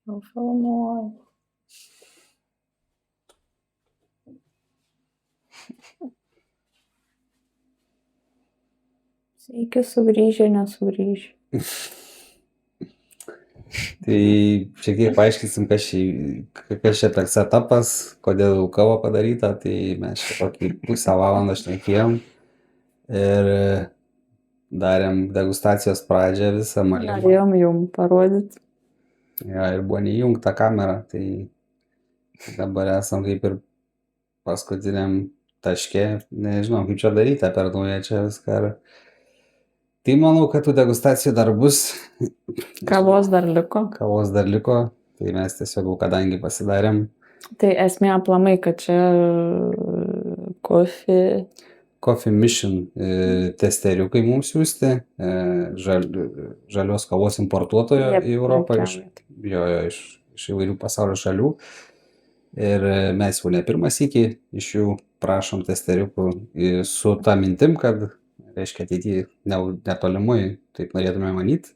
Nufilmuoju. Sveiki sugrįžę, nesugrįžę. Tai šiek tiek paaiškinsim, kas čia per setupas, kodėl jau kava padaryta, tai mes čia tokį pusę valandą šnekėjom ir darėm degustacijos pradžią visą malimą. Norėjom jum parodyti. Ja, ir buvo neįjungta kamera, tai dabar esam kaip ir paskutiniam taške, nežinau kaip čia daryti per naują čia viską. Tai manau, kad tų degustacijų dar bus. Kavos dar liko. Kavos dar liko, tai mes tiesiog, kadangi pasidarėm. Tai esmė aplamai, kad čia Coffee Mission testeriukai mums siūsti, žalios kavos importuotojo į Europą iš įvairių pasaulio šalių. Ir mes jau ne pirmą sykį iš jų prašom testeriukų su ta mintim, kad, reiškia, ateityje netolimai, taip norėtume manyti,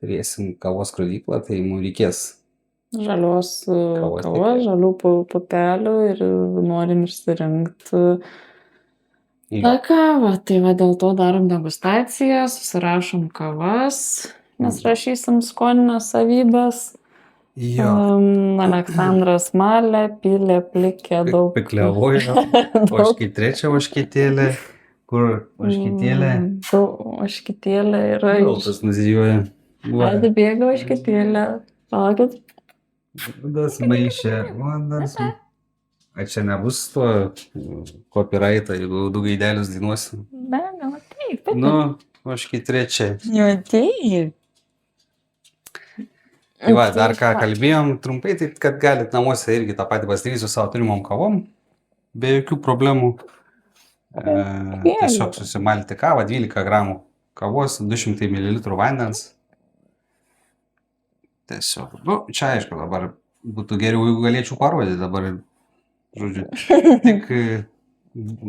turėsim kavos skrodyklą, tai mums reikės žalios kavos, žalių pupelių ir norim išsirinkti tą kavą. Tai va dėl to darom degustaciją, susirašom kavas, nes rašysim skoninės savybės. Aleksandras malė, pylė, plikė, daug. Pikliavojo, trečią oškitėlę. Kur oškitėlė? Oškitėlė yra Galtas nuzijuoja. Adi bėga oškitėlė. Palaukit. Vadas maišė. Ar čia nebus to copyrightą, jeigu du gaidelius dainuosim? Ne, taip. Oškitrečią. Jo, taip. Tai va, dar ką kalbėjom trumpai, tai kad galit namuose irgi tą patį pasidaryti su savo turimom kavom, be jokių problemų. Tiesiog susimalti kavą, 12 gramų kavos, 200 ml vandens. Tiesiog, čia aišku, dabar būtų geriau, jeigu galėčiau parodyti dabar, žodžiu, tik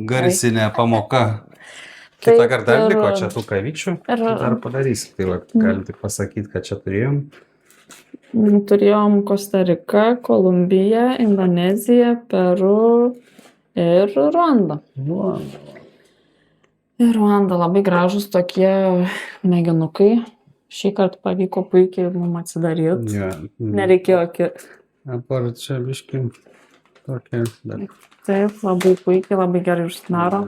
garsinė pamoka. Kitą kartą dar liko čia tų kavyčių, dar padarysim. Tai va, galim tik pasakyti, kad čia turėjom. Turėjom Kostarika, Kolumbiją, Indoneziją, Peru ir Ruandą. Ir Ruanda labai gražus tokie mėginukai. Šį kartą pavyko puikiai mums atsidaryti. Nereikėjo Apar čia biškai tokia. Taip, labai puikiai, labai gerai užsidaro.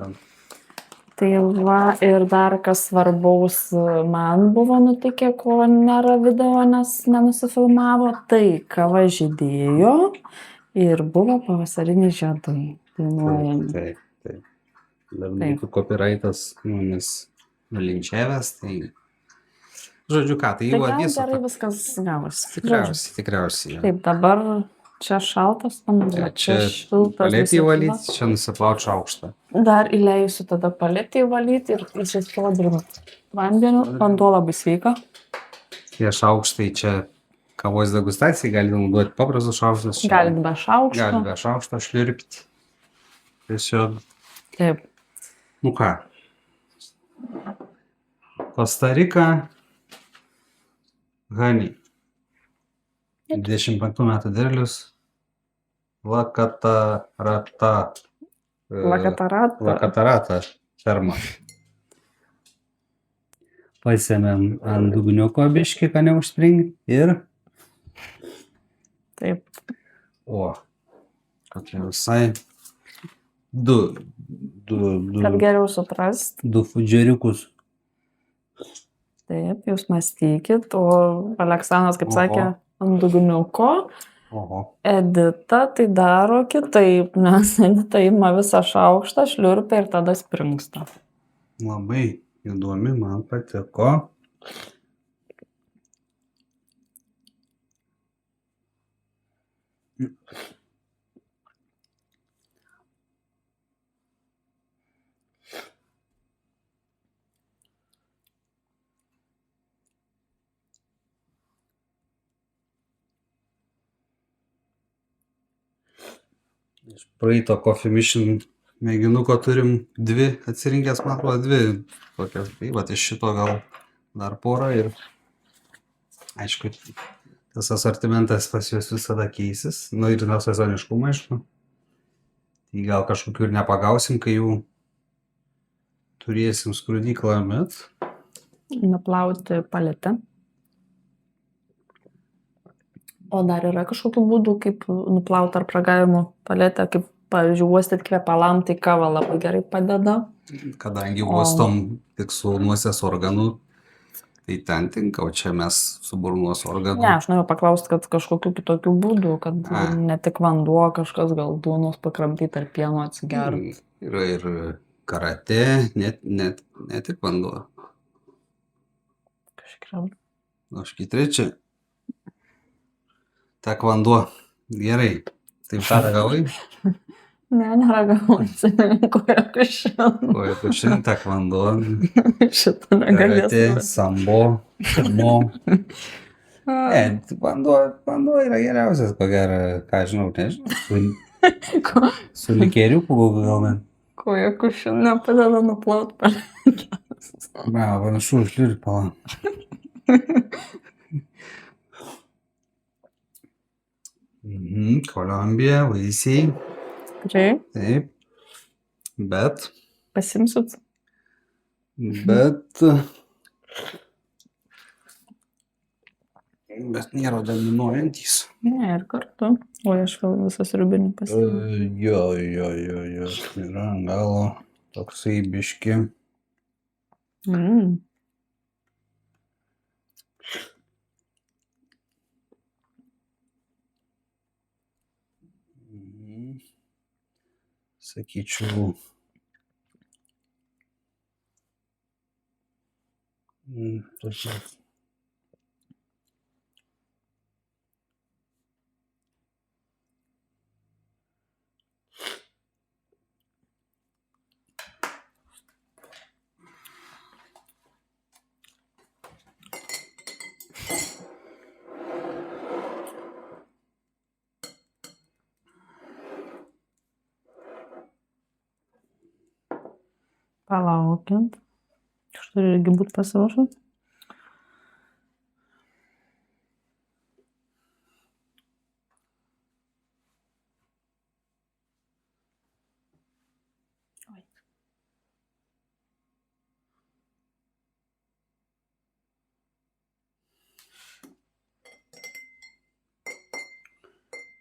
Tai va, ir dar kas svarbaus man buvo nutikę, ko nėra video, nes nenusifilmavo, tai kava žydėjo ir buvo pavasariniai žiedai dainuojami. Taip. Dar būtų copyrightas mumis nulinčiavęs, tai žodžiu ką, tai jau atviso. Gerai viskas gavosi. Tikriausiai. Taip, dabar čia šaltas vanduo, čia šiltas. Paletį valyti, čia nusiplaut šaukštą. Dar įleisiu tada paletį valyti ir išsisodrinu vandeniu. Vanduo labai sveika. Tie šaukštai čia kavos degustacijai, galite naudoti paprastus šaukštus. Galite be šaukšto. Galite be šaukšto šliurpti. Tiesiog. Taip. Nu ką. Kostarika. Honey. 25 metų derlius. Lakatarata ferma. Pasėmėm ant dugniuko biškį, kad neužspringt. Ir? Taip. O, kokia visai. Du. Kad geriau suprast. 2 fudžeriukus. Taip, jūs mąstykit. O Aleksandras, kaip sakė, ant dugniuko. Edita tai daro kitaip, nes Edita ima visą šaukštą, šliurpia ir tada springsta. Labai įdomi, man patiko. Iš praeito Coffee Mission mėginuko turim 2 atsirinkęs, man atrodo 2 tokias. Tai va, iš šito gal dar porą ir aišku, tas asortimentas pas juos visada keisis. Nu ir nuo sezoniškumo, aišku. Tai gal kažkokių ir nepagausim, kai jų turėsim skrudyklą, bet Nuplauti paletę. O dar yra kažkokių būdų, kaip nuplauti ar pragavimo paletę, kaip, pavyzdžiui, uostyti kvepalam, tai kava labai gerai padeda. kadangi uostom tik su nosies organų, tai ten tinka, o čia mes su burnos organu. Ne, aš noriu paklausti, kad kažkokių kitokių būdų, kad A. ne tik vanduo, kažkas gal duonos pakramtyti ar pieno atsigerti. Yra ir karate, ne tik vanduo. Kažkaip. Aš trečią. Tak vanduo. Gerai. Taip paragavai? Ne, neragavau, koja kušin. Koja kušin, tak vanduo. Šitą Karate, negalėsiu. sambo, sumo. Ne, vanduo yra geriausias, ko gero, ką žinau, nežinau. Su likeriuku gal net. Koja kušin nepadeda nuplauti paletę. Panašu, užliūrį pala. Kolumbija, vaisiai. Tikrai, Taip. Bet pasimsit. nėra dominuojantys. Ne, ir kartu. O aš vėl visas rubinį pasiėmiau. Jo. Yra galo toksai biški. Sakyčiau. Tokia. Palaukint. Aš turiu irgi būti pasiruošęs.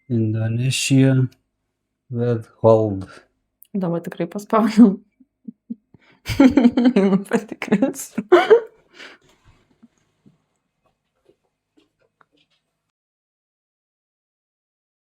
Indonesia with hold. Dabar tikrai paspaudžiau. Patikrinsiu.